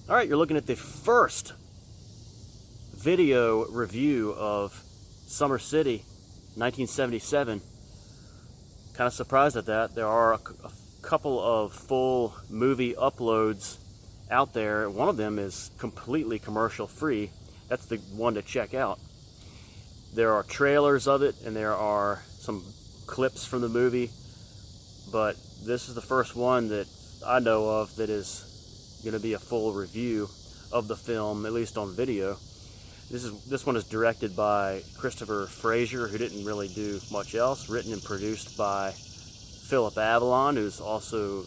All right, you're looking at the first video review of Summer City, 1977. Kind of surprised at that. There are a couple of full movie uploads out there. One of them is completely commercial free. That's the one to check out. There are trailers of it, and there are some clips from the movie, but this is the first one that I know of that is going to be a full review of the film, at least on video. This one is directed by Christopher Fraser, who didn't really do much else. Written and produced by Philip Avalon, who's also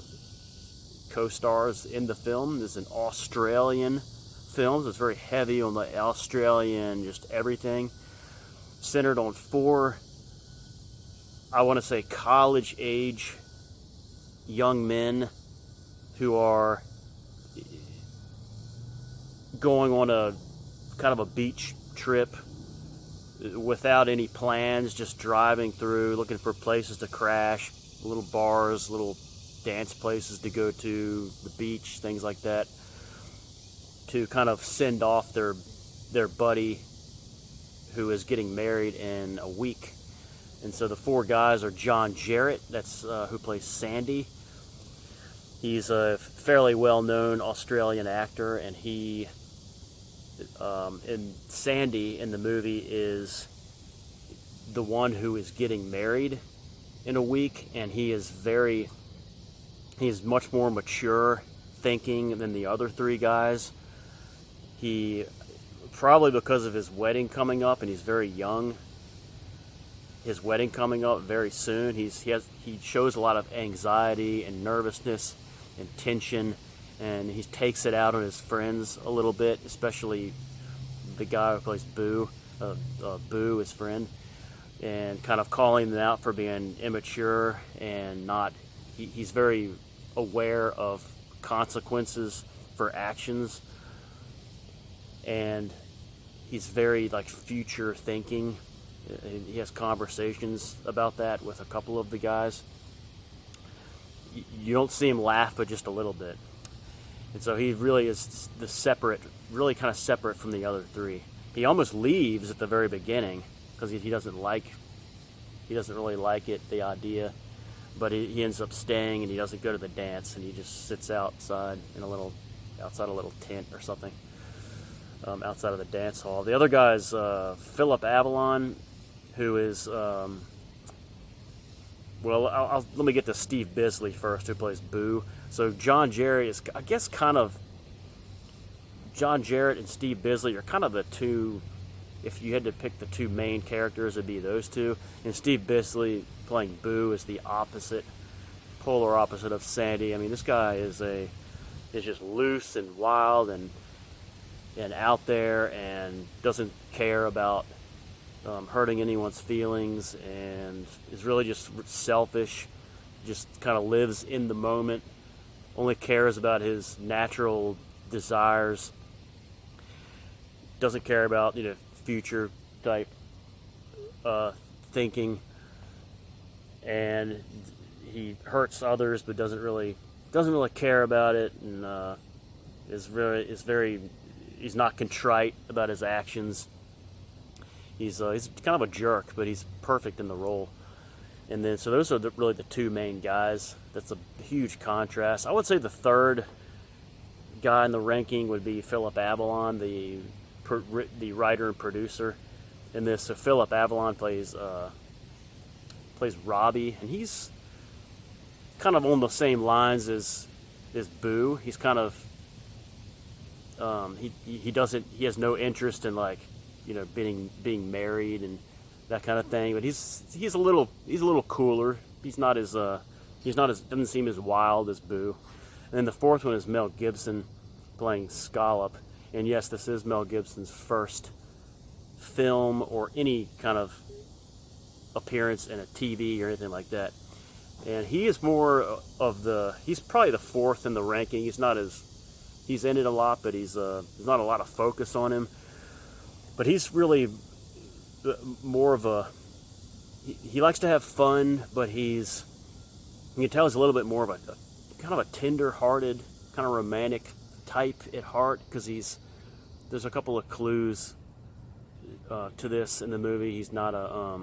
co-stars in the film. This is an Australian film, so it's very heavy on the Australian, just everything. Centered on four, I want to say, college-age young men who are going on a kind of a beach trip without any plans, just driving through, looking for places to crash, little bars, little dance places to go to, the beach, things like that, to kind of send off their buddy who is getting married in a week. And so the four guys are John Jarratt, that's who plays Sandy. He's a fairly well-known Australian actor, and he, and Sandy in the movie is the one who is getting married in a week, and he's much more mature thinking than the other three guys. He, probably because of his wedding coming up, and he's very young, his wedding coming up very soon, he shows a lot of anxiety and nervousness and tension, and he takes it out on his friends a little bit, especially the guy who plays Boo, his friend, and kind of calling them out for being immature and not. He's very aware of consequences for actions, and he's very future thinking. He has conversations about that with a couple of the guys. You don't see him laugh, but just a little bit. And so he really is really kind of separate from the other three. He almost leaves at the very beginning because he doesn't really like it, the idea. But he ends up staying, and he doesn't go to the dance, and he just sits outside outside a little tent or something, outside of the dance hall. The other guy is Philip Avalon, who is let me get to Steve Bisley first, who plays Boo. So John Jarratt is, I guess, John Jarratt and Steve Bisley are kind of the two. If you had to pick the two main characters, it'd be those two. And Steve Bisley playing Boo is the polar opposite of Sandy. I mean, this guy is just loose and wild and out there, and doesn't care about hurting anyone's feelings, and is really just selfish, just kind of lives in the moment, only cares about his natural desires, doesn't care about future type thinking, and he hurts others but doesn't really care about it, and he's not contrite about his actions. He's kind of a jerk, but he's perfect in the role. And then, so those are really the two main guys. That's a huge contrast. I would say the third guy in the ranking would be Philip Avalon, the writer and producer in this. So Philip Avalon plays Robbie, and he's kind of on the same lines as Boo. He's kind of he has no interest in being married and that kind of thing, but he's a little cooler. He's not as doesn't seem as wild as Boo. And then the fourth one is Mel Gibson playing Scallop, and yes, this is Mel Gibson's first film or any kind of appearance in a TV or anything like that. And he is more of he's probably the fourth in the ranking. He's in it a lot, but there's not a lot of focus on him. But he's really more of he likes to have fun, but you can tell he's a little bit more of a kind of a tender-hearted, kind of romantic type at heart, because there's a couple of clues to this in the movie. He's not a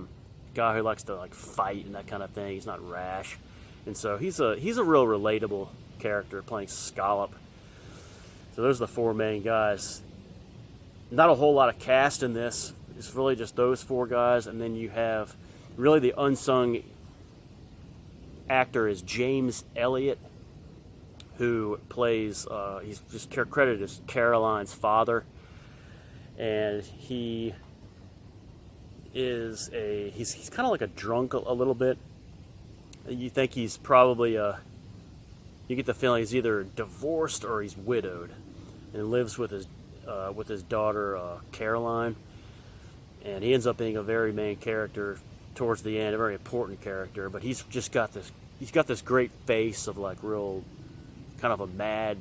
guy who likes to like fight and that kind of thing. He's not rash, and so he's a real relatable character playing Scallop. So those are the four main guys. Not a whole lot of cast in this. It's really just those four guys, and then you have really the unsung actor is James Elliott, who plays, he's just credited as Caroline's father, and he's kind of like a drunk a little bit. You think he's probably you get the feeling he's either divorced or he's widowed, and lives with his daughter Caroline, and he ends up being a very main character towards the end, a very important character. But he's got this great face of like real kind of a mad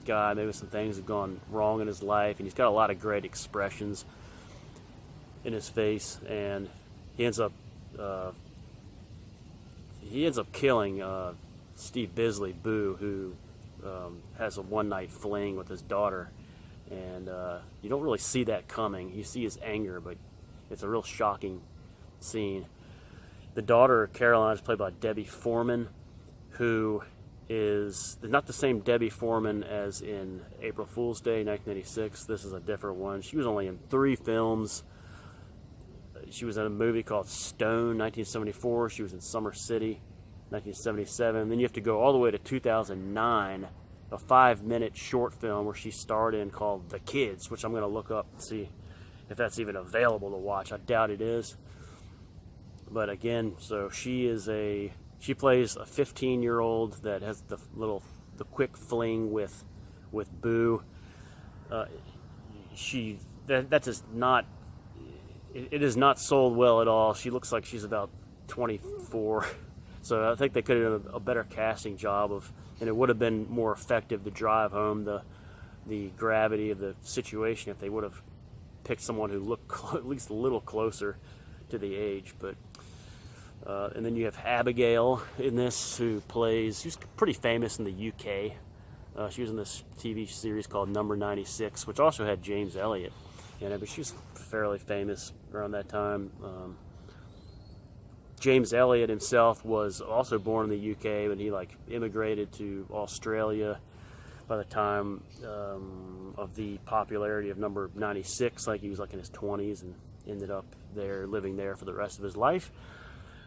guy. Maybe some things have gone wrong in his life, and he's got a lot of great expressions in his face, and he ends up killing Steve Bisley, Boo, who has a one-night fling with his daughter, and you don't really see that coming. You see his anger, but it's a real shocking scene. The daughter, Caroline, is played by Debbie Foreman, who is not the same Debbie Foreman as in April Fool's Day, 1986. This is a different one. She was only in 3 films. She was in a movie called Stone, 1974. She was in Summer City, 1977. Then you have to go all the way to 2009, a 5-minute short film where she starred in called The Kids, which I'm going to look up and see if that's even available to watch. I doubt it is. But again, so she plays a 15-year-old that has the quick fling with Boo. That is not. It is not sold well at all. She looks like she's about 24. So I think they could have done a better casting job and it would have been more effective to drive home the gravity of the situation if they would have picked someone who looked at least a little closer to the age. But and then you have Abigail in this, she's pretty famous in the UK. She was in this TV series called Number 96, which also had James Elliott in it, but she was fairly famous around that time. James Elliott himself was also born in the UK, but he immigrated to Australia by the time of the popularity of Number 96. He was in his 20s and ended up living there for the rest of his life.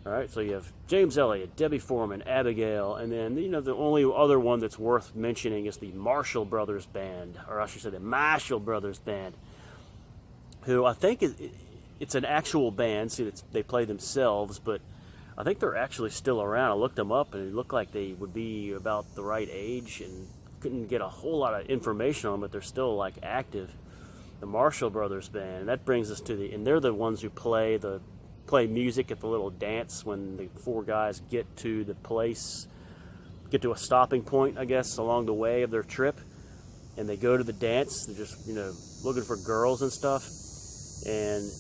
All right, so you have James Elliott, Debbie Foreman, Abigail, and then the only other one that's worth mentioning is the Marshall Brothers Band, or I should say the Marshall Brothers Band, who I think it's an actual band. See, they play themselves, but I think they're actually still around. I looked them up, and it looked like they would be about the right age, and couldn't get a whole lot of information on them, but they're still active. The Marshall Brothers Band, and that brings us to and they're the ones who play music at the little dance when the 4 guys get to a stopping point, I guess, along the way of their trip, and they go to the dance. They're just looking for girls and stuff, and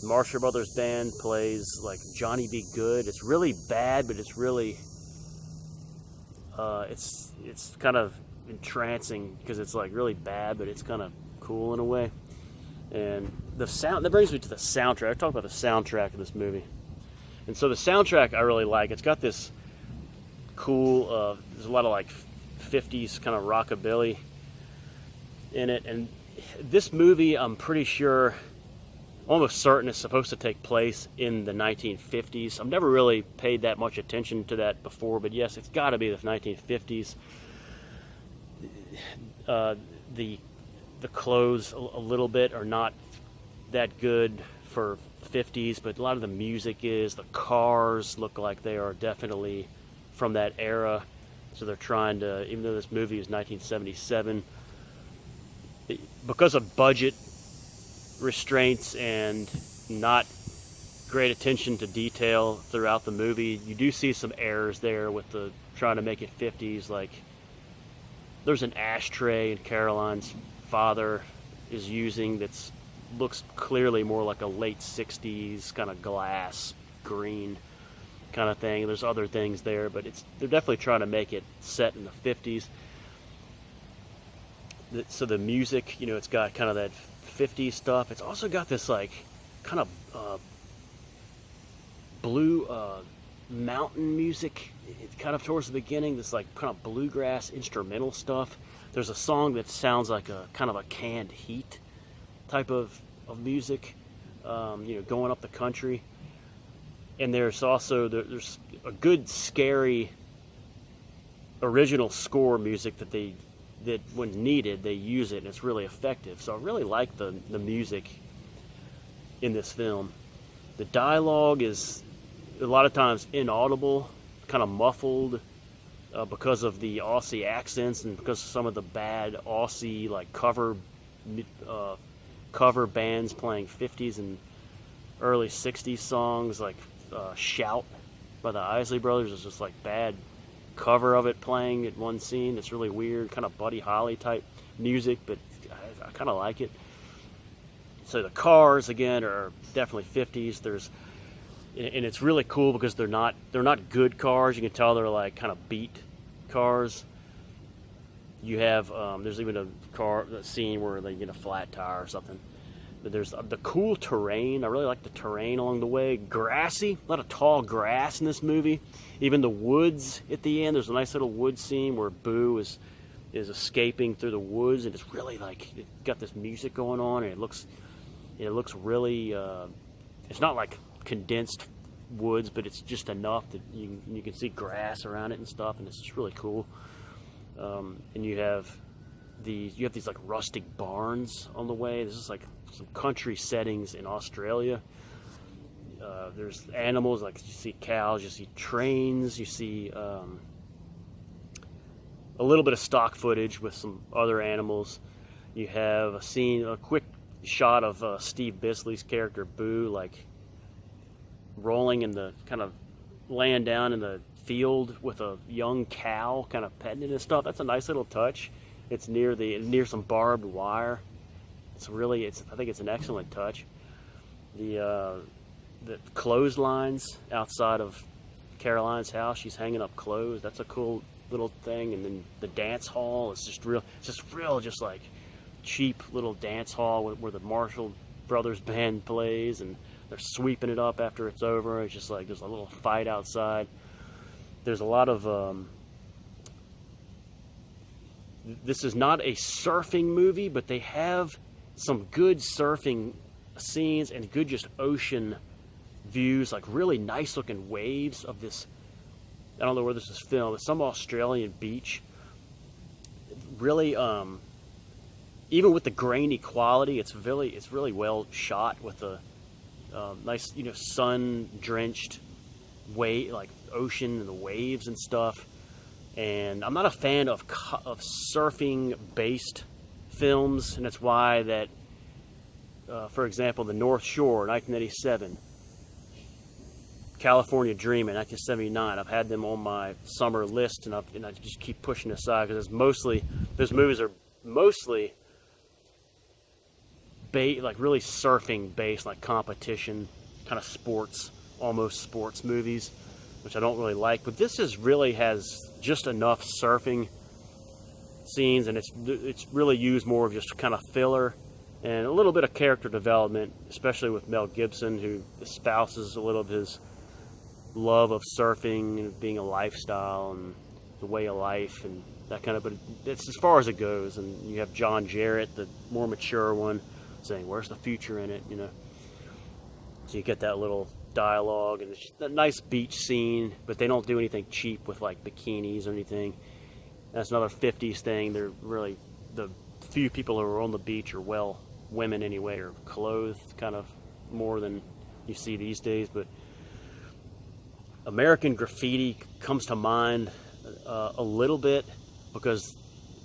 Marshall Brothers Band plays Johnny Be Good. It's really bad, but it's really it's kind of entrancing because it's really bad, but it's kind of cool in a way. And the sound that brings me to the soundtrack. I talked about the soundtrack of this movie, and so the soundtrack I really like. It's got this cool. There's a lot of 50s kind of rockabilly in it, and this movie I'm pretty sure, almost certain, is supposed to take place in the 1950s. I've never really paid that much attention to that before, but yes, it's got to be the 1950s. The clothes a little bit are not that good for 50s, but a lot of the music is. The cars look like they are definitely from that era, so they're trying to, even though this movie is 1977, because of budget restraints and not great attention to detail throughout the movie, you do see some errors there with the trying to make it 50s. There's an ashtray in Caroline's father is using that's looks clearly more like a late 60s kind of glass green kind of thing. There's other things there, but they're definitely trying to make it set in the 50s. So the music, it's got kind of that 50s stuff. It's also got this like kind of blue mountain music. It's kind of towards the beginning, this like kind of bluegrass instrumental stuff. There's a song that sounds like a kind of a Canned Heat type of music, going up the country. And there's also there's a good scary original score music that when needed they use it, and it's really effective. So I really like the music in this film. The dialogue is a lot of times inaudible, kind of muffled, because of the Aussie accents and because of some of the bad Aussie like cover bands playing 50s and early 60s songs, like Shout by the Isley Brothers is just like bad cover of it playing at one scene. It's really weird, kind of Buddy Holly type music, but I kind of like it. So the cars again are definitely 50s. And it's really cool because they're not good cars. You can tell they're like kind of beat cars. You have there's even a scene where they get a flat tire or something. But there's the cool terrain. I really like the terrain along the way. Grassy, a lot of tall grass in this movie. Even the woods at the end. There's a nice little wood scene where Boo is escaping through the woods, and it's really like it's got this music going on, and it looks really. It's not like condensed woods, but it's just enough that you can see grass around it and stuff, and it's just really cool. And you have these like rustic barns on the way. This is like some country settings in Australia. There's animals, like you see cows, you see trains, you see a little bit of stock footage with some other animals. You have a quick shot of Steve Bisley's character Boo, like rolling in the kind of laying down in the field with a young cow, kind of petting it and stuff. That's a nice little touch. It's near some barbed wire. I think it's an excellent touch. The clotheslines outside of Caroline's house, she's hanging up clothes. That's a cool little thing. And then the dance hall is just like cheap little dance hall where the Marshall Brothers band plays, and they're sweeping it up after it's over. It's just like there's a little fight outside. There's a lot of this is not a surfing movie, but they have some good surfing scenes and good just ocean views, like really nice looking waves of this. I don't know where this is filmed. It's some Australian beach. Really, even with the grainy quality, it's really well shot with the nice, sun-drenched like ocean and the waves and stuff. And I'm not a fan of surfing-based films, and that's why that, for example, The North Shore, 1987, California Dreaming, 1979. I've had them on my summer list, and I just keep pushing aside because those movies are mostly like really surfing based, like competition, kind of sports, almost sports movies, which I don't really like. But this really has just enough surfing scenes, and it's really used more of just kind of filler and a little bit of character development, especially with Mel Gibson, who espouses a little of his love of surfing and being a lifestyle and the way of life and that kind of. But it's as far as it goes. And you have John Jarrett, the more mature one, saying, "Where's the future in it?" So you get that little dialogue, and it's a nice beach scene, but they don't do anything cheap with like bikinis or anything. That's another 50s thing. They're really, the few people who are on the beach are, women anyway, are clothed kind of more than you see these days. But American Graffiti comes to mind a little bit because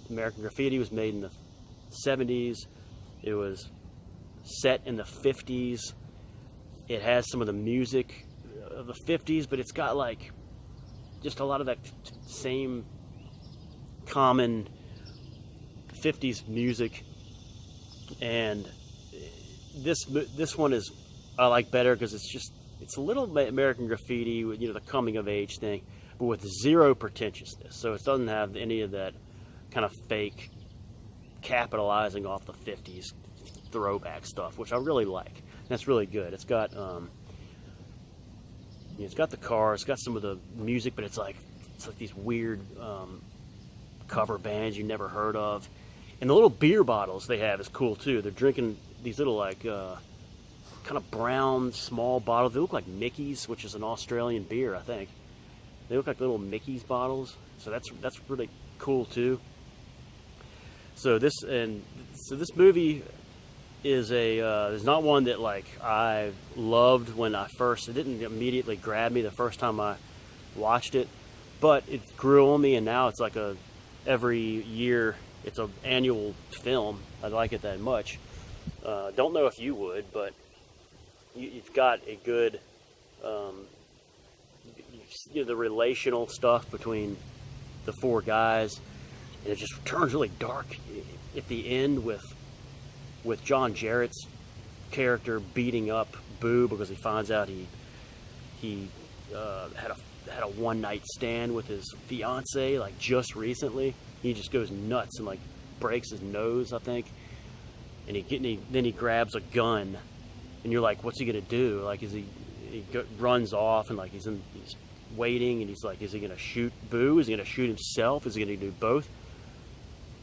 American Graffiti was made in the 70s. It was set in the 50s. It has some of the music of the 50s, but it's got like just a lot of that same common 50s music. And this one is I like better because it's a little American Graffiti with the coming of age thing, but with zero pretentiousness. So it doesn't have any of that kind of fake capitalizing off the 50s throwback stuff, which I really like. That's really good. It's got it's got the car, it's got some of the music, but it's like these weird cover bands you never heard of. And the little beer bottles they have is cool too. They're drinking these little like kind of brown small bottles. They look like Mickey's, which is an Australian beer, I think. They look like little Mickey's bottles, so that's really cool too. So this movie is not one that like I loved when I first. It didn't immediately grab me the first time I watched it, but it grew on me, and now it's like every year it's an annual film. I like it that much. Don't know if you would, but you've got a good the relational stuff between the four guys, and it just turns really dark at the end with John Jarrett's character beating up Boo because he finds out he had a one-night stand with his fiance like just recently. He just goes nuts and like breaks his nose, I think, and then he grabs a gun, and you're like, what's he gonna do? Like, runs off, and like he's waiting, and he's like, is he gonna shoot Boo? Is he gonna shoot himself? Is he gonna do both?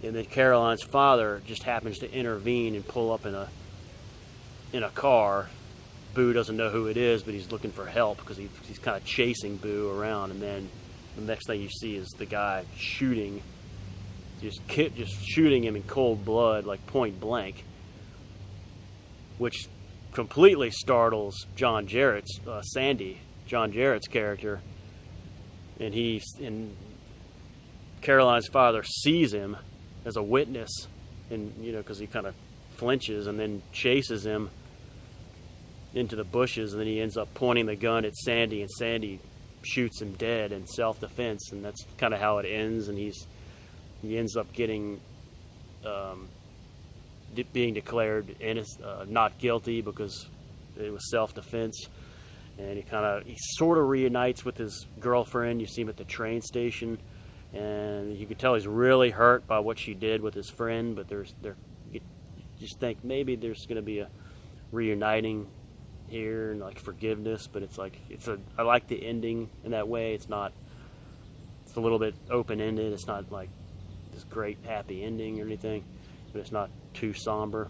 And then Caroline's father just happens to intervene and pull up in a car. Boo doesn't know who it is, but he's looking for help because he's kind of chasing Boo around. And then the next thing you see is the guy shooting him in cold blood, like point blank, which completely startles John Jarrett's John Jarrett's character, and Caroline's father sees him as a witness, and because he kind of flinches and then chases him into the bushes, and then he ends up pointing the gun at Sandy, and Sandy shoots him dead in self-defense, and that's kind of how it ends. And he ends up getting being declared not guilty because it was self-defense. And he sort of reunites with his girlfriend. You see him at the train station, and you can tell he's really hurt by what she did with his friend. But you just think maybe there's going to be a reuniting here and like forgiveness. But it's like I like the ending in that way. It's a little bit open-ended. It's not like this great happy ending or anything, but it's not too somber.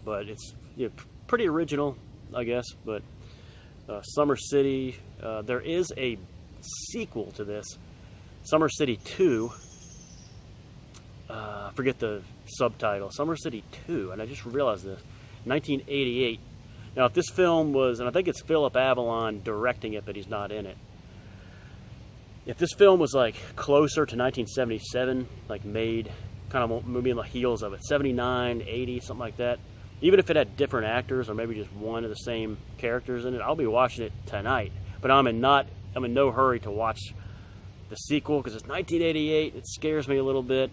But it's pretty original, I guess. But Summer City, there is a sequel to this, Summer City 2. I forget the subtitle, Summer City 2, and I just realized this, 1988. Now, if this film was, and I think it's Philip Avalon directing it, but he's not in it. If this film was like closer to 1977, like made kind of moving on the heels of it, 79, 80, something like that, even if it had different actors or maybe just one of the same characters in it, I'll be watching it tonight. But I'm in no hurry to watch the sequel because it's 1988. It scares me a little bit.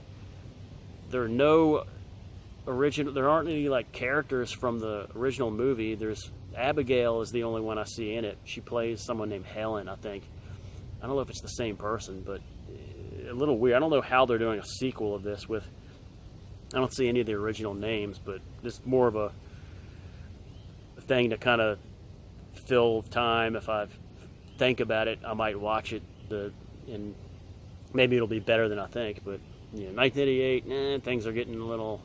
There aren't any like characters from the original movie. There's Abigail is the only one I see in it. She plays someone named Helen, I think. I don't know if it's the same person, but a little weird. I don't know how they're doing a sequel of this with. I don't see any of the original names, but it's more of a thing to kind of fill time. If I think about it, I might watch it, and maybe it'll be better than I think. But 1988, things are getting a little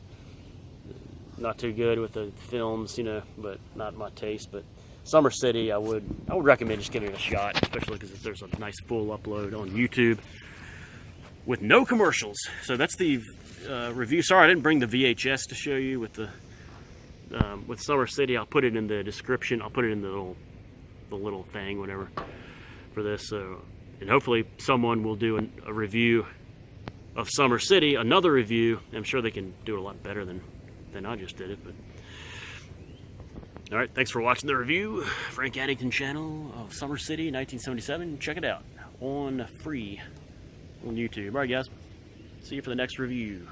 not too good with the films, but not my taste. But Summer City, I would recommend just giving it a shot, especially because there's a nice full upload on YouTube with no commercials. So that's the review. Sorry I didn't bring the VHS to show you with Summer City. I'll put it in the description. I'll put it in the little thing, whatever, for this. So, and hopefully someone will do a review of Summer City, another review. I'm sure they can do it a lot better than I just did it. But all right, thanks for watching the review. Frank Addington channel of Summer City 1977. Check it out on free on YouTube. All right, guys. See you for the next review.